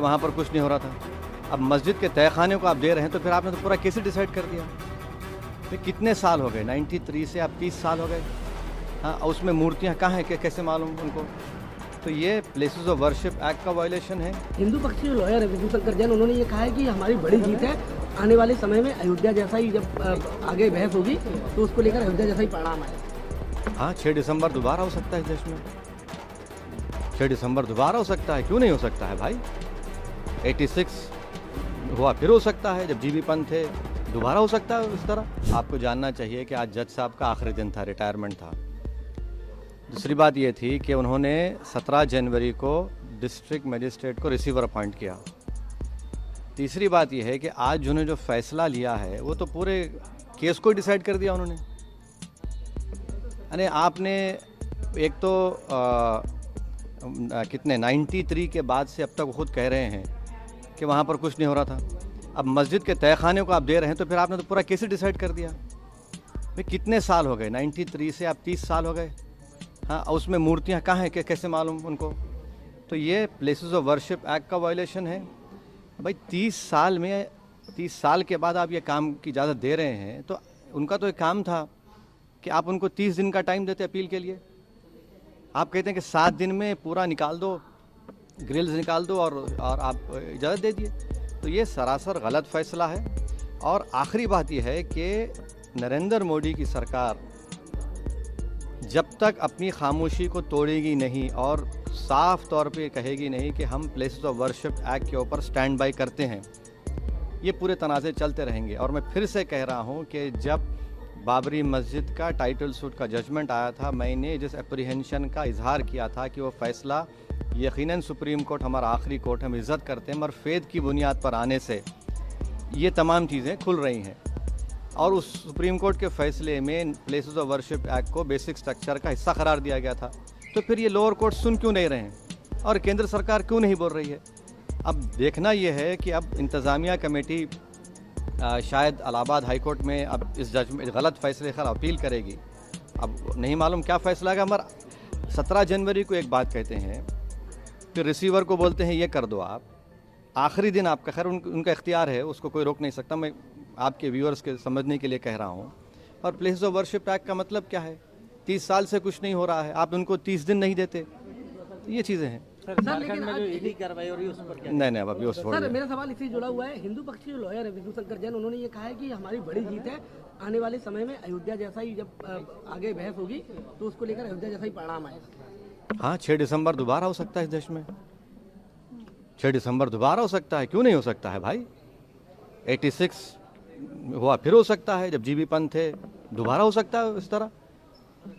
वहाँ पर कुछ नहीं हो रहा था। अब मस्जिद के तहखाने को आप दे रहे हैं तो फिर आपने तो पूरा कैसे डिसाइड कर दिया? फिर कितने साल हो गए? 93 से आप 30 साल हो गए। हाँ, उसमें मूर्तियाँ कहाँ हैं, कैसे मालूम उनको? तो ये प्लेसेस ऑफ वर्शिप एक्ट का वायलेशन है। हिंदू पक्ष के लॉयर है विभू शंकर जैन, उन्होंने ये कहा है कि हमारी बड़ी जीत है, आने वाले समय में अयोध्या जैसा ही जब आगे बहस होगी तो उसको लेकर अयोध्या जैसा ही परिणाम आएगा। हाँ, 6 दिसंबर दोबारा हो सकता है इस देश में। 6 दिसंबर दोबारा हो सकता है, क्यों नहीं हो सकता है भाई? 86 हुआ, फिर हो सकता है जब जीबी पंत थे, दोबारा हो सकता है इस तरह। आपको जानना चाहिए कि आज जज साहब का आखिरी दिन था, रिटायरमेंट था। दूसरी बात ये थी कि उन्होंने 17 जनवरी को डिस्ट्रिक्ट मजिस्ट्रेट को रिसीवर अपॉइंट किया। तीसरी बात यह है कि आज जिन्होंने जो फैसला लिया है वो तो पूरे केस को डिसाइड कर दिया उन्होंने। अरे आपने एक तो कितने 93 के बाद से अब तक खुद कह रहे हैं कि वहाँ पर कुछ नहीं हो रहा था। अब मस्जिद के तहखाने को आप दे रहे हैं तो फिर आपने तो पूरा कैसे डिसाइड कर दिया? भाई कितने साल हो गए? 93 से आप 30 साल हो गए। हाँ, उसमें मूर्तियाँ कहाँ हैं, कैसे मालूम उनको? तो ये प्लेसेस ऑफ वर्शिप एक्ट का वायलेशन है। भाई 30 साल में 30 साल के बाद आप ये काम की इजाज़त दे रहे हैं तो उनका तो एक काम था कि आप उनको 30 दिन का टाइम देते अपील के लिए। आप कहते हैं कि 7 दिन में पूरा निकाल दो, ग्रिल्स निकाल दो और आप इजाज़त दे दिए। तो ये सरासर गलत फैसला है। और आखिरी बात यह है कि नरेंद्र मोदी की सरकार जब तक अपनी खामोशी को तोड़ेगी नहीं और साफ तौर पे कहेगी नहीं कि हम प्लेसेस ऑफ वर्शिप एक्ट के ऊपर स्टैंड बाय करते हैं, ये पूरे तनाज़े चलते रहेंगे। और मैं फिर से कह रहा हूँ कि जब बाबरी मस्जिद का टाइटल सूट का जजमेंट आया था, मैंने जिस एप्रीहेंशन का इजहार किया था कि वो फ़ैसला यकीनन सुप्रीम कोर्ट हमारा आखिरी कोर्ट, हम इज़्ज़त करते हैं, मगर फेद की बुनियाद पर आने से ये तमाम चीज़ें खुल रही हैं। और उस सुप्रीम कोर्ट के फैसले में प्लेसेस ऑफ वर्शिप एक्ट को बेसिक स्ट्रक्चर का हिस्सा करार दिया गया था। तो फिर ये लोअर कोर्ट सुन क्यों नहीं रहे हैं और केंद्र सरकार क्यों नहीं बोल रही है? अब देखना यह है कि अब इंतज़ामिया कमेटी शायद इलाहाबाद हाई कोर्ट में अब इस जजमेंट गलत फैसले पर अपील करेगी। अब नहीं मालूम क्या फ़ैसला आएगा, मगर 17 जनवरी को एक बात कहते हैं, फिर रिसीवर को बोलते हैं ये कर दो आप, आखिरी दिन आपका। खैर उनका इख्तियार है, उसको कोई रोक नहीं सकता। मैं आपके व्यूअर्स के समझने के लिए कह रहा हूँ। और प्लेसेस ऑफ वर्शिप एक्ट का मतलब क्या है? 30 साल से कुछ नहीं हो रहा है, आप उनको 30 दिन नहीं देते, ये चीज़ें हैं। झारखंड में जो ईडी कार्रवाई हो रही है उस पर क्या? नहीं, अब अभी सर, मेरा सवाल इससे जुड़ा हुआ है। हिंदू पक्ष के लॉयर है विभू शंकर जैन, उन्होंने ये कहा है कि हमारी बड़ी जीत है, आने वाले समय में अयोध्या जैसा ही जब आगे बहस होगी तो उसको लेकर अयोध्या जैसा ही परिणाम आएगा। हाँ, 6 दिसंबर दोबारा हो सकता है इस देश में। 6 दिसंबर दोबारा हो सकता है, क्यों नहीं हो सकता है भाई? 86 हुआ, फिर हो सकता है जब जीबी पंत थे, दोबारा हो सकता है इस तरह।